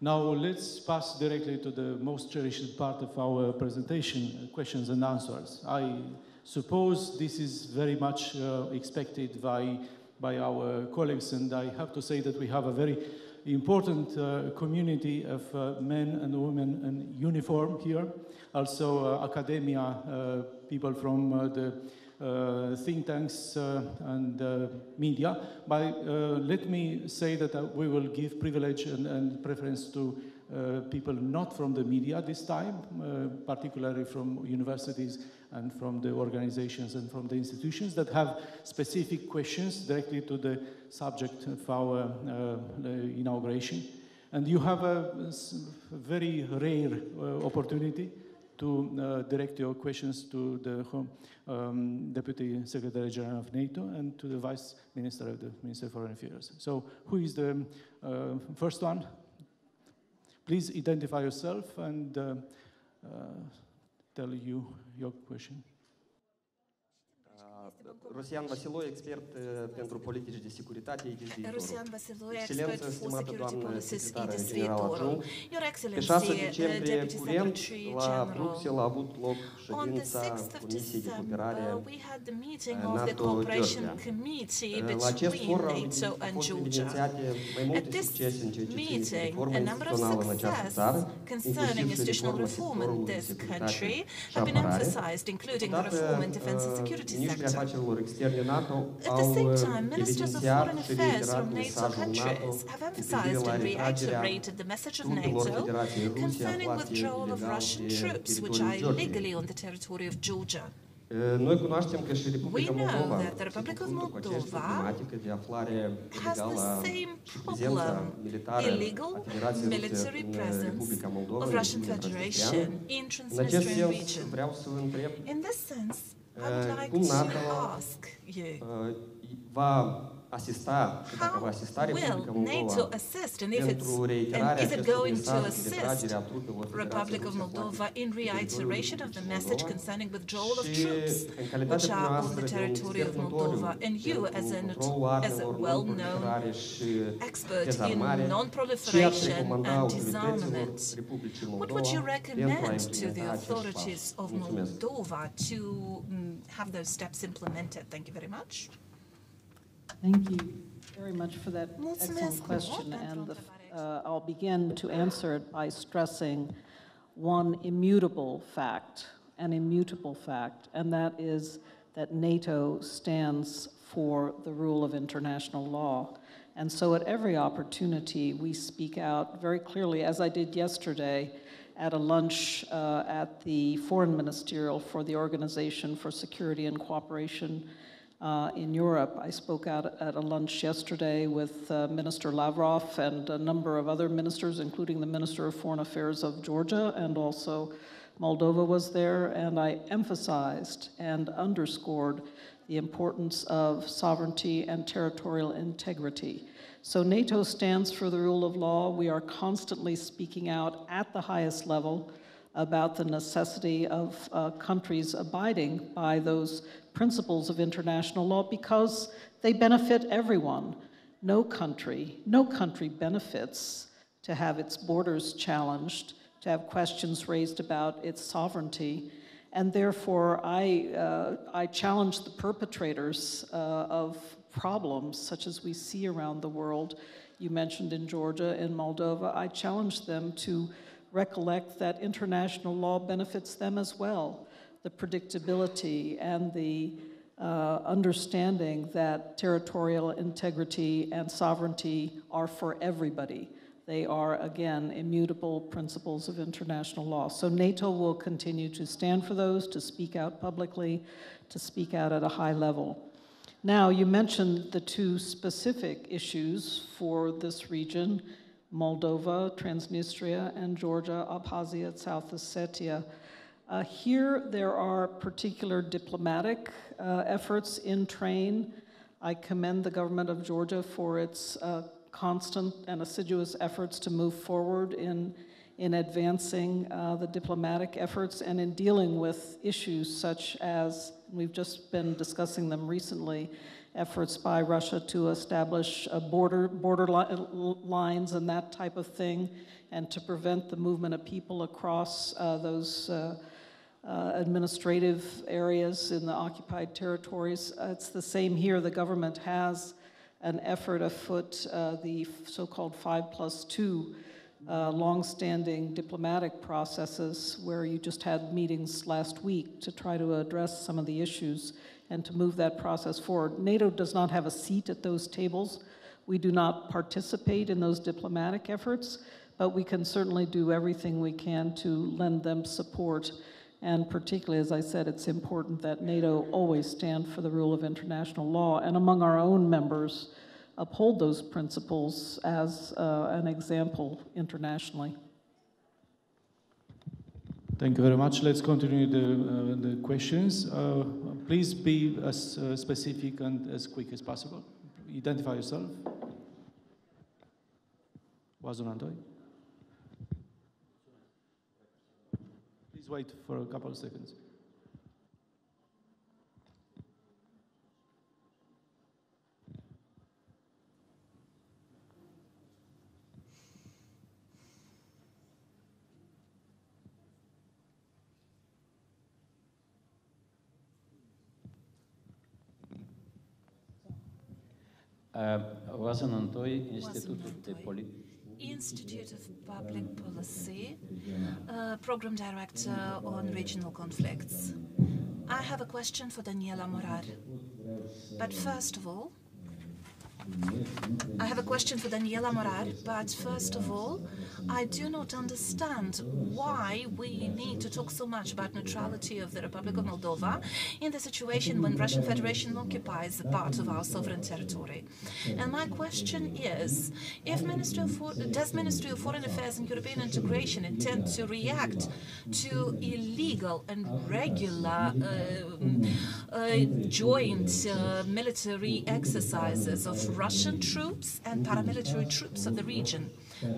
Now let's pass directly to the most cherished part of our presentation, questions and answers. I suppose this is very much expected by our colleagues, and I have to say that we have a very important community of men and women in uniform here, also academia, people from the think tanks and media. But let me say that we will give privilege and preference to people not from the media this time, particularly from universities and from the organizations and from the institutions that have specific questions directly to the subject of our inauguration. And you have a very rare opportunity to direct your questions to the Deputy Secretary General of NATO and to the Vice Minister of the Ministry of Foreign Affairs. So who is the first one? Please identify yourself and tell you your question. Rusian Vasiloi, expert pentru politici de securitate și de Rusian Vasiloi, expert for security policies și de viitorul. Pe 6 decembrie curent, la Bruxelles a avut loc ședința Comisiei de Cooperare NATO-Georgia. La acest for au fost evidențiate mai multe succese în ceea ce ține reforma instituțională în această țară, inclusiv și reforma sectorului de securitate și apărare. Ministrii afacerilor externe NATO au evidențiat și reiterat mesajul NATO cu privire la retragerea trupelor Federației Rusiei aflate ilegal pe teritoriul Georgiei. Noi cunoaștem că și Republica Moldova se confruntă cu aceeași problematică de aflare ilegală și prezența militară a Federației Ruse în Republica Moldova și în Transnistria. În acest sens, vreau să vă întreb cum NATO va asista și dacă va asista Republica Moldova pentru reiterarea acestui mesaj de retragere a trupelor Federației Ruse in reiteration of the message concerning withdrawal of troops which are on the territory of Moldova, and you as a well-known expert in non-proliferation and disarmament, what would you recommend to the authorities of Moldova to have those steps implemented? Thank you very much. Thank you very much for that excellent question, and I'll begin to answer it by stressing one immutable fact, and that is that NATO stands for the rule of international law. And so at every opportunity, we speak out very clearly, as I did yesterday at a lunch at the Foreign Ministerial for the Organization for Security and Cooperation in Europe. I spoke out at a lunch yesterday with Minister Lavrov and a number of other ministers, including the Minister of Foreign Affairs of Georgia, and also Moldova was there, and I emphasized and underscored the importance of sovereignty and territorial integrity. So NATO stands for the rule of law. We are constantly speaking out at the highest level about the necessity of countries abiding by those principles of international law because they benefit everyone. No country benefits to have its borders challenged, to have questions raised about its sovereignty, and therefore I challenge the perpetrators of problems such as we see around the world. You mentioned in Georgia, in Moldova, I challenge them to recollect that international law benefits them as well. The predictability and the understanding that territorial integrity and sovereignty are for everybody. They are, again, immutable principles of international law. So NATO will continue to stand for those, to speak out publicly, to speak out at a high level. Now, you mentioned the two specific issues for this region, Moldova, Transnistria, and Georgia, Abkhazia, South Ossetia. Here, there are particular diplomatic efforts in train. I commend the government of Georgia for its constant and assiduous efforts to move forward in advancing the diplomatic efforts and in dealing with issues such as, we've just been discussing them recently, efforts by Russia to establish border lines and that type of thing, and to prevent the movement of people across those administrative areas in the occupied territories. It's the same here. The government has an effort afoot, the so-called 5+2 long-standing diplomatic processes, where you just had meetings last week to try to address some of the issues and to move that process forward. NATO does not have a seat at those tables. We do not participate in those diplomatic efforts, but we can certainly do everything we can to lend them support. And particularly, as I said, it's important that NATO always stand for the rule of international law, and among our own members, uphold those principles as an example internationally. Thank you very much. Let's continue the questions. Please be as specific and as quick as possible. Identify yourself. Please wait for a couple of seconds. Institute of Public Policy, Program Director on Regional Conflicts. I have a question for Daniela Morar. But first of all, I do not understand why we need to talk so much about neutrality of the Republic of Moldova in the situation when Russian Federation occupies a part of our sovereign territory. And my question is, if does Ministry of Foreign Affairs and European Integration intend to react to illegal and regular joint military exercises of Russian troops and paramilitary troops of the region?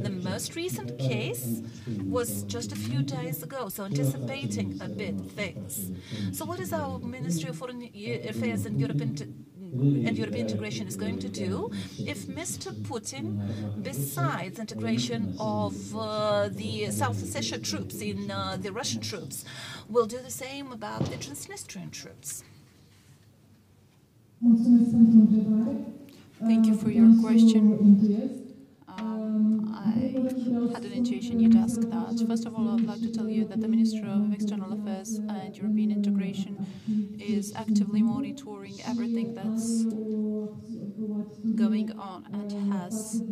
The most recent case was just a few days ago, so anticipating a bit things. So what is our Ministry of Foreign Affairs and European Integration is going to do if Mr. Putin, besides integration of the South Ossetia troops in the Russian troops, will do the same about the Transnistrian troops? Thank you for your question. I had an intuition you'd ask that. First of all, I would like to tell you that the Ministry of External Affairs and European Integration is actively monitoring everything that's going on and has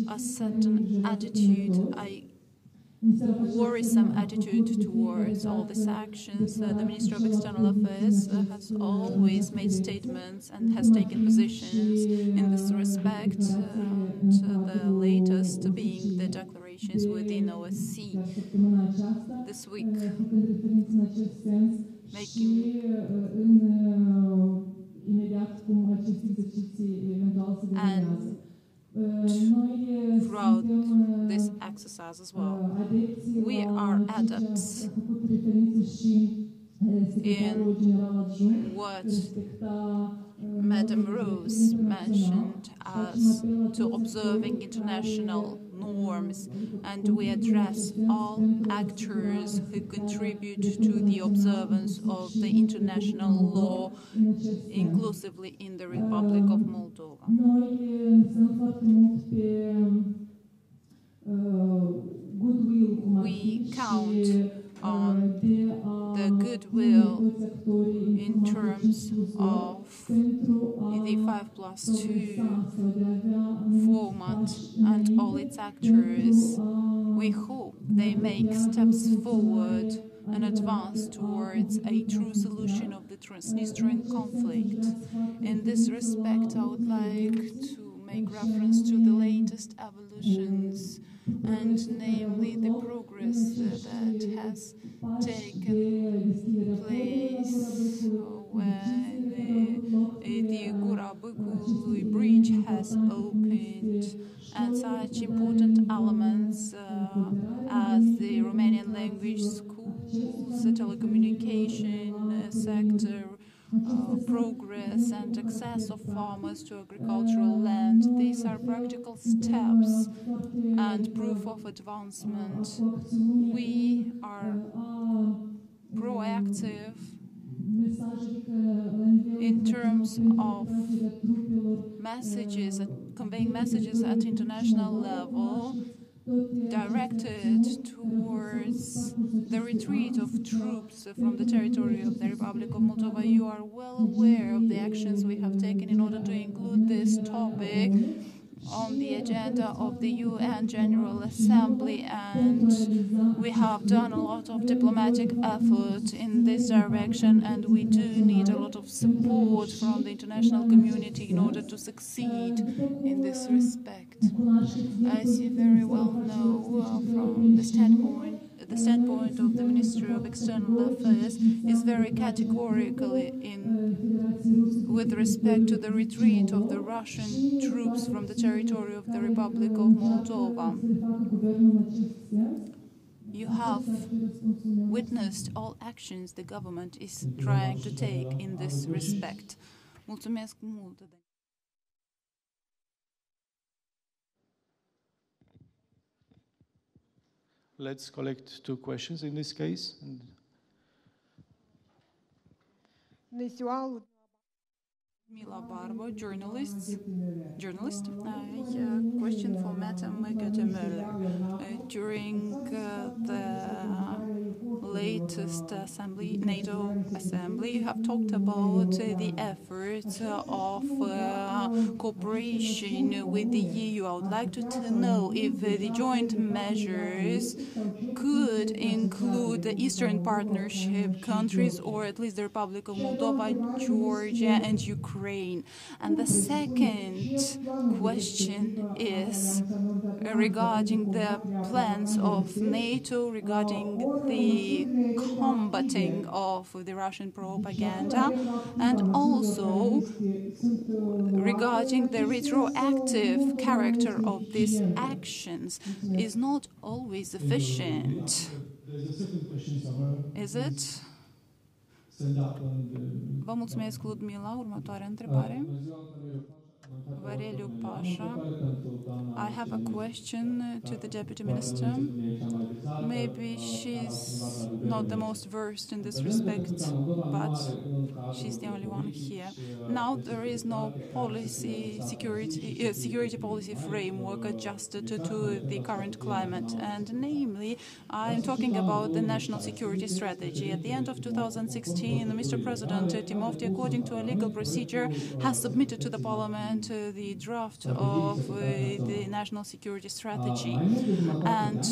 a certain attitude, a worrisome attitude towards all these actions. The Ministry of External Affairs has always made statements and has taken positions in this respect, the latest being the declarations within OSCE this week, and throughout this exercise as well. We are adepts in what Madam Rose mentioned as to observing international norms, and we address all actors who contribute to the observance of the international law, inclusively in the Republic of Moldova. We count on the goodwill in terms of the 5+2 format and all its actors. We hope they make steps forward and advance towards a true solution of the Transnistrian conflict. In this respect, I would like to make reference to the latest evolutions, and namely the progress that has taken place when the Gottemoeller bridge has opened, and such important elements as the Romanian language schools, the telecommunication sector, progress and access of farmers to agricultural land. These are practical steps and proof of advancement. We are proactive in terms of messages, conveying messages at international level directed towards the retreat of troops from the territory of the Republic of Moldova. You are well aware of the actions we have taken in order to include this topic on the agenda of the UN General Assembly, and we have done a lot of diplomatic effort in this direction, and we do need a lot of support from the international community in order to succeed in this respect. As you very well know, from the standpoint of the Ministry of External Affairs is very categorical with respect to the retreat of the Russian troops from the territory of the Republic of Moldova. You have witnessed all actions the government is trying to take in this respect. Mulțumesc mult. Let's collect 2 questions in this case. Mila Barbo, journalist. A question for Madam Gottemoeller. During the latest assembly, NATO assembly, you have talked about the efforts of cooperation with the EU. I would like to know if the joint measures could include the Eastern Partnership countries, or at least the Republic of Moldova, Georgia, and Ukraine. And the second question is regarding the plans of NATO regarding the combating of the Russian propaganda, and also regarding the retroactive character of these actions is not always efficient. Is it? Vă mulțumesc, Ludmila. Următoarea întrebare. Vareliu Pasha. I have a question to the Deputy Minister. Maybe she's not the most versed in this respect, but she's the only one here. Now there is no security policy framework adjusted to the current climate, and namely, I'm talking about the national security strategy. At the end of 2016, Mr. President Timofte, according to a legal procedure, has submitted to the Parliament the draft of the national security strategy. And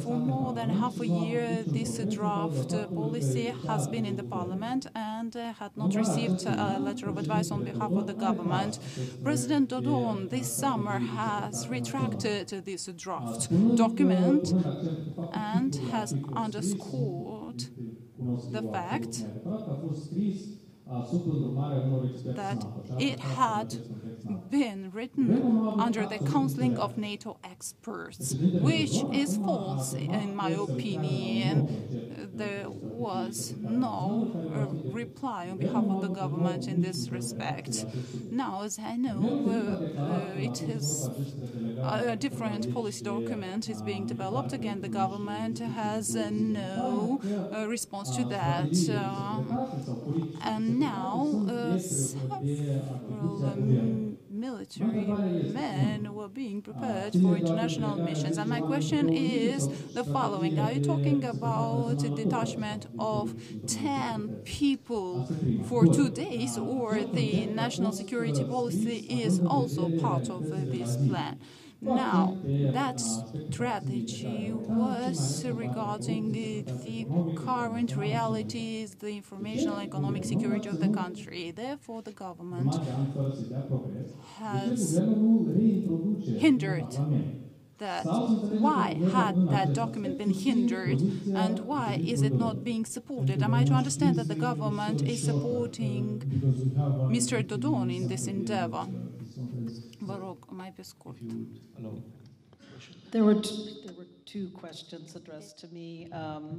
for more than half a year, this draft policy has been in the Parliament and had not received a letter of advice on behalf of the government. President Dodon this summer has retracted this draft document and has underscored the fact that it had been written under the counseling of NATO experts, which is false in my opinion. There was no reply on behalf of the government in this respect. Now, as I know, it is a different policy document is being developed. Again, the government has no response to that. And now several military men were being prepared for international missions. And my question is the following. Are you talking about a detachment of 10 people for 2 days, or the national security policy is also part of this plan? Now, that strategy was regarding the current realities, the informational and economic security of the country. Therefore, the government has hindered that. Why had that document been hindered, and why is it not being supported? Am I to understand that the government is supporting Mr. Dodon in this endeavor? There were two questions addressed to me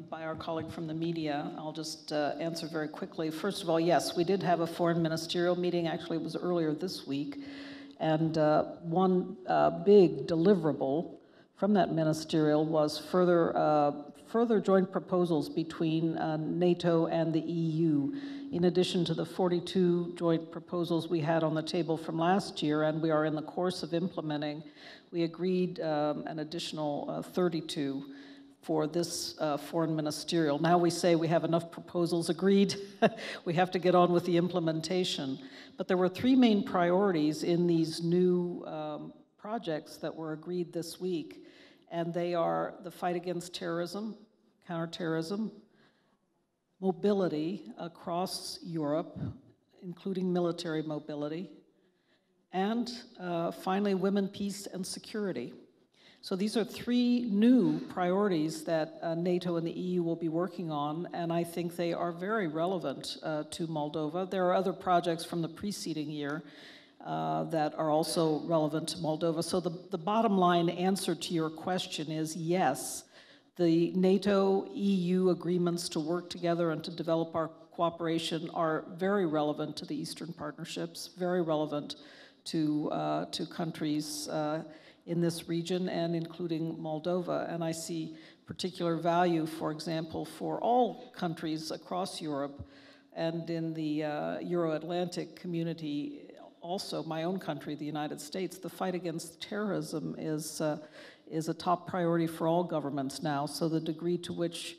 by our colleague from the media. I'll just answer very quickly. First of all, yes, we did have a foreign ministerial meeting. Actually, it was earlier this week. And one big deliverable from that ministerial was further joint proposals between NATO and the EU, in addition to the 42 joint proposals we had on the table from last year, and we are in the course of implementing. We agreed an additional 32 for this foreign ministerial. Now we say we have enough proposals agreed. We have to get on with the implementation. But there were three main priorities in these new projects that were agreed this week, and they are the fight against terrorism, counterterrorism, mobility across Europe, including military mobility, and finally, women, peace, and security. So these are three new priorities that NATO and the EU will be working on, and I think they are very relevant to Moldova. There are other projects from the preceding year that are also relevant to Moldova. So the bottom line answer to your question is yes, the NATO-EU agreements to work together and to develop our cooperation are very relevant to the Eastern partnerships, very relevant to countries in this region and including Moldova. And I see particular value, for example, for all countries across Europe and in the Euro-Atlantic community, also my own country, the United States. The fight against terrorism is a top priority for all governments now. So the degree to which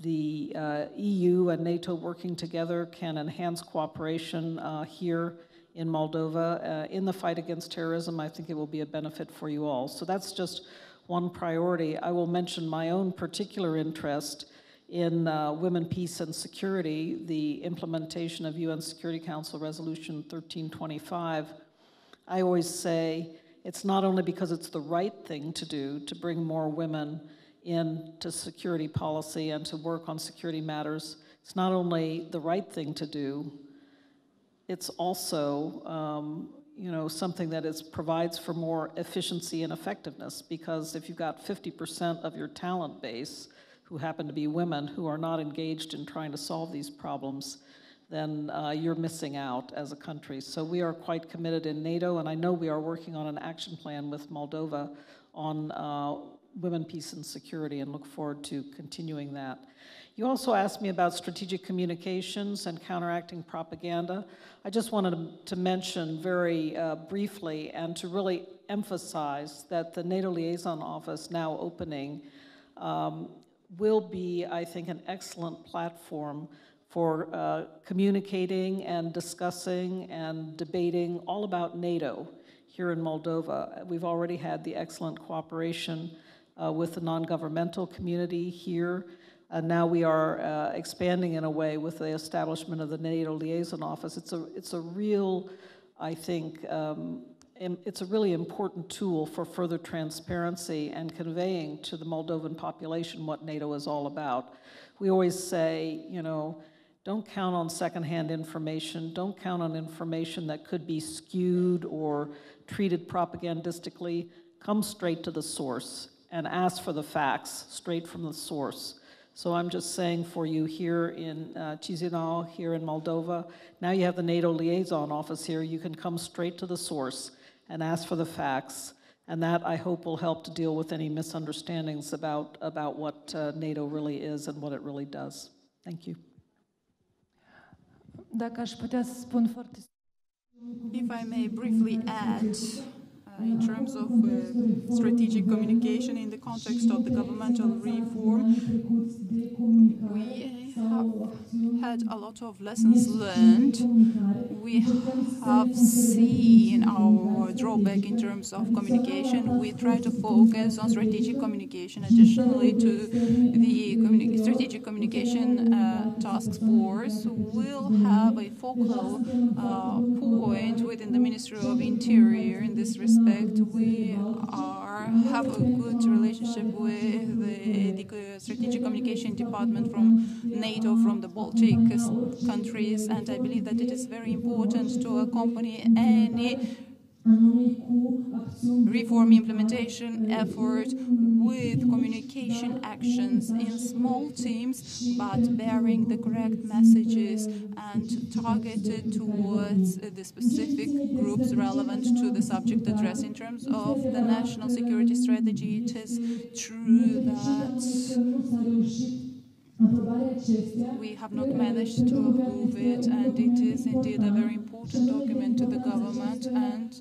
the EU and NATO working together can enhance cooperation here in Moldova in the fight against terrorism, I think it will be a benefit for you all. So that's just one priority. I will mention my own particular interest in women, peace, and security, the implementation of UN Security Council Resolution 1325. I always say it's not only because it's the right thing to do to bring more women into security policy and to work on security matters. It's not only the right thing to do, it's also something that provides for more efficiency and effectiveness, because if you've got 50% of your talent base who happen to be women who are not engaged in trying to solve these problems, then you're missing out as a country. So we are quite committed in NATO, and I know we are working on an action plan with Moldova on women, peace, and security, and look forward to continuing that. You also asked me about strategic communications and counteracting propaganda. I just wanted to mention very briefly and to really emphasize that the NATO Liaison Office now opening will be, I think, an excellent platform for communicating and discussing and debating all about NATO here in Moldova. We've already had the excellent cooperation with the non-governmental community here. Now we are expanding in a way with the establishment of the NATO Liaison Office. It's a real, I think, it's a really important tool for further transparency and conveying to the Moldovan population what NATO is all about. We always say, don't count on secondhand information. Don't count on information that could be skewed or treated propagandistically. Come straight to the source and ask for the facts straight from the source. So I'm just saying for you here in Chisinau, here in Moldova, now you have the NATO Liaison Office here. You can come straight to the source and ask for the facts. And that, I hope, will help to deal with any misunderstandings about what NATO really is and what it really does. Thank you. If I may briefly add, in terms of strategic communication in the context of the governmental reform, we have had a lot of lessons learned. We have seen our drawback in terms of communication. We try to focus on strategic communication. Additionally to the strategic communication task force, we'll have a focal point within the Ministry of Interior in this respect. We have a good relationship with the Strategic Communication Department from NATO, from the Baltic countries, and I believe that it is very important to accompany any reform implementation effort with communication taken actions in small teams, but bearing the correct messages and targeted towards the specific groups relevant to the subject addressed. In terms of the national security strategy, it is true that we have not managed to approve it, and it is indeed a very important document to the government, and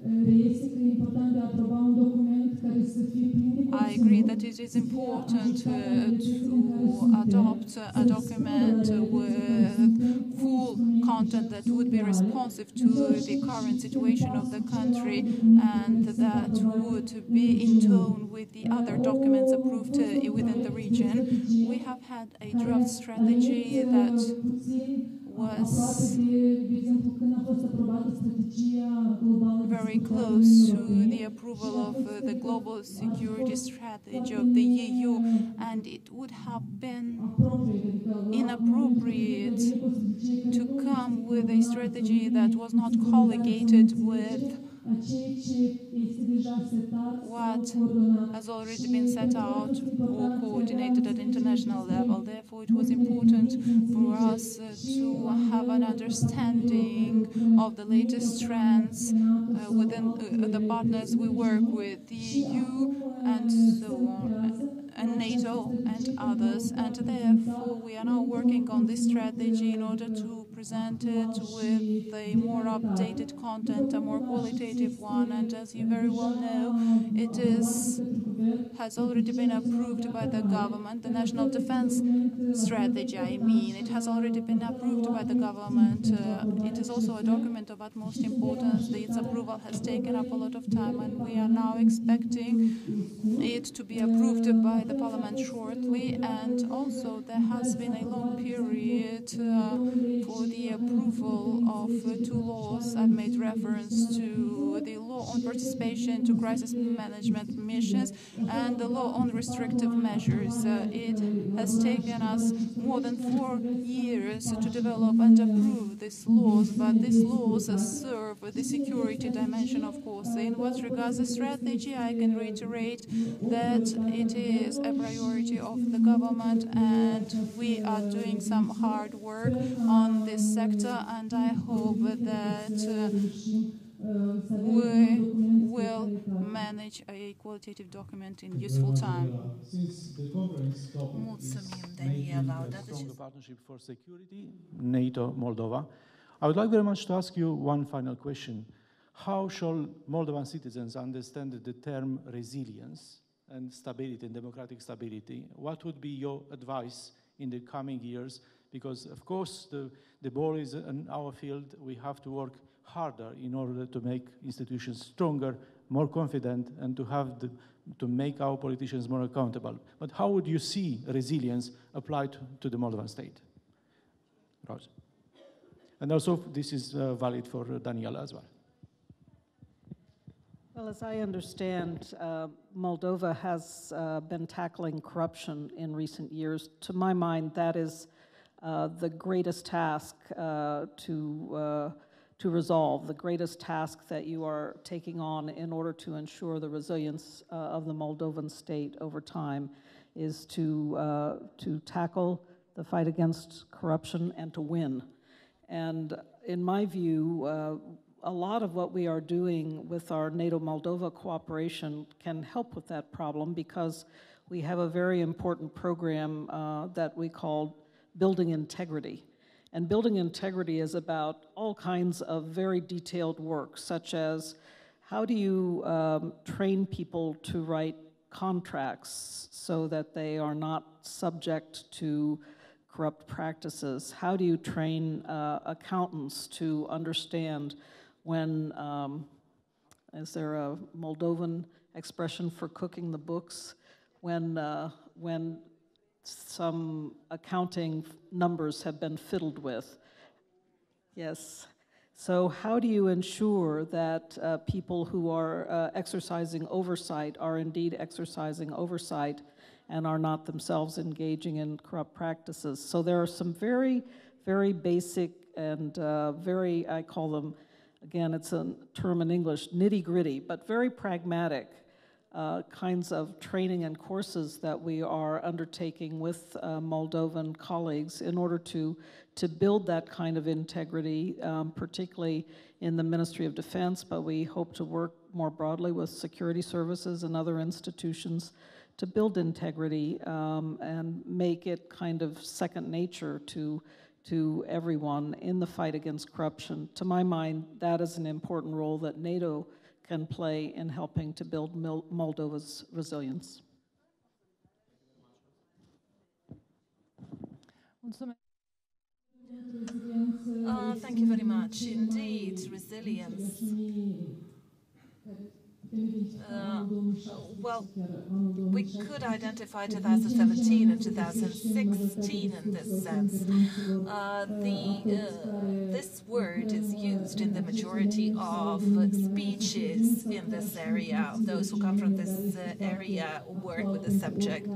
I agree that it is important to adopt a document with full content that would be responsive to the current situation of the country and that would be in tone with the other documents approved within the region. We have had a draft strategy that was very close to the approval of the global security strategy of the EU, and it would have been inappropriate to come with a strategy that was not collegated with what has already been set out or coordinated at international level. Therefore, it was important for us to have an understanding of the latest trends within the partners we work with, the EU and so on, and NATO and others. And therefore, we are now working on this strategy in order to present it with a more updated content, a more qualitative one. And as you very well know, it has already been approved by the government. The national defense strategy, I mean, it has already been approved by the government. It is also a document of utmost importance. Its approval has taken up a lot of time, and we are now expecting it to be approved by the parliament shortly. And also there has been a long period for the approval of two laws. I've made reference to the law on participation to crisis management missions and the law on restrictive measures. It has taken us more than 4 years to develop and approve these laws, but these laws serve the security dimension, of course. In what regards the strategy, I can reiterate that it is a priority of the government, and we are doing some hard work on this sector, and I hope that we will manage a qualitative document in useful time. Mulțumim, Daniela. Stronger partnership for security, NATO-Moldova. I would like very much to ask you one final question. How shall Moldovan citizens understand the term resilience and stability and democratic stability? What would be your advice in the coming years? Because, of course, the ball is in our field. We have to work harder in order to make institutions stronger, more confident, and to make our politicians more accountable. But how would you see resilience applied to the Moldovan state? Rosa. And also, this is valid for Daniela as well. Well, as I understand, Moldova has been tackling corruption in recent years. To my mind, that is the greatest task to resolve, the greatest task that you are taking on in order to ensure the resilience of the Moldovan state over time is to tackle the fight against corruption and to win. And in my view, a lot of what we are doing with our NATO-Moldova cooperation can help with that problem, because we have a very important program that we call Building Integrity. And building integrity is about all kinds of very detailed work, such as how do you train people to write contracts so that they are not subject to corrupt practices? How do you train accountants to understand when, is there a Moldovan expression for cooking the books? When some accounting numbers have been fiddled with. Yes. So how do you ensure that people who are exercising oversight are indeed exercising oversight and are not themselves engaging in corrupt practices? So there are some very, very basic and very, I call them, again, it's a term in English, nitty-gritty, but very pragmatic kinds of training and courses that we are undertaking with Moldovan colleagues in order to build that kind of integrity, particularly in the Ministry of Defense, but we hope to work more broadly with security services and other institutions to build integrity and make it kind of second nature to everyone in the fight against corruption. To my mind, that is an important role that NATO can play in helping to build Moldova's resilience. Thank you very much. Indeed, resilience. Well, we could identify 2017 and 2016 in this sense. This word is used in the majority of speeches in this area. Those who come from this area work with the subject.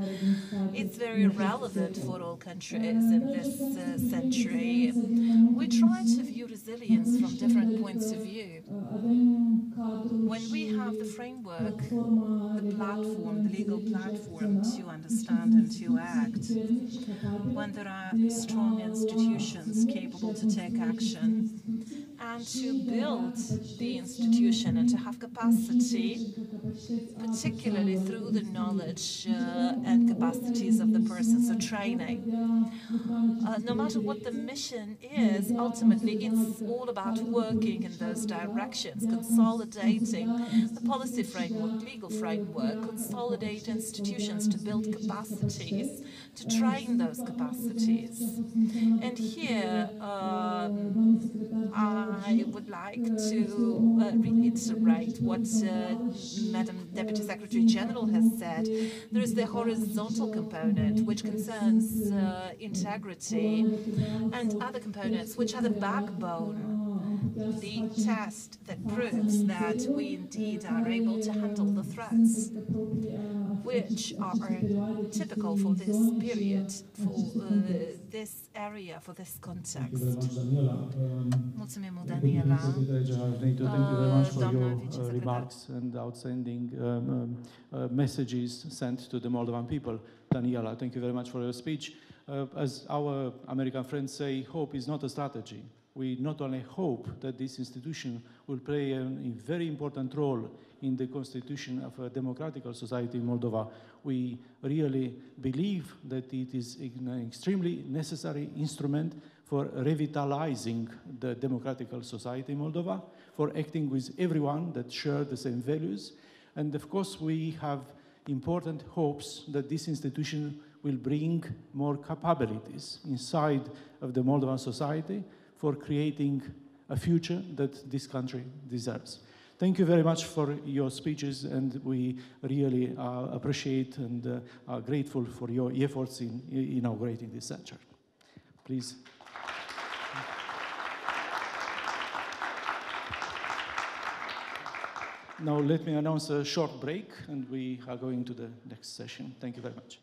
It's very relevant for all countries in this century. We try to view resilience from different points of view. When we have the framework, the platform, the legal platform to understand and to act, when there are strong institutions capable to take action and to build the institution and to have capacity, particularly through the knowledge and capacities of the persons, so training. No matter what the mission is, ultimately it's all about working in those directions, consolidating the policy framework, legal framework, consolidate institutions to build capacities, to train those capacities. And here I would like to reiterate what Madam Deputy Secretary General has said. There is the horizontal component, which concerns integrity, and other components, which are the backbone, the test that proves that we indeed are able to handle the threats, which are typical for this period, for this area, for this context. Mulțumim, Daniela. Thank you very much for your remarks and outstanding messages sent to the Moldovan people. Daniela, thank you very much for your speech. As our American friends say, hope is not a strategy. We not only hope that this institution will play a very important role in the constitution of a democratic society in Moldova, we really believe that it is an extremely necessary instrument for revitalizing the democratic society in Moldova, for acting with everyone that share the same values. And of course, we have important hopes that this institution will bring more capabilities inside of the Moldovan society for creating a future that this country deserves. Thank you very much for your speeches, and we really appreciate and are grateful for your efforts in inaugurating this center. Please. Now let me announce a short break, and we are going to the next session. Thank you very much.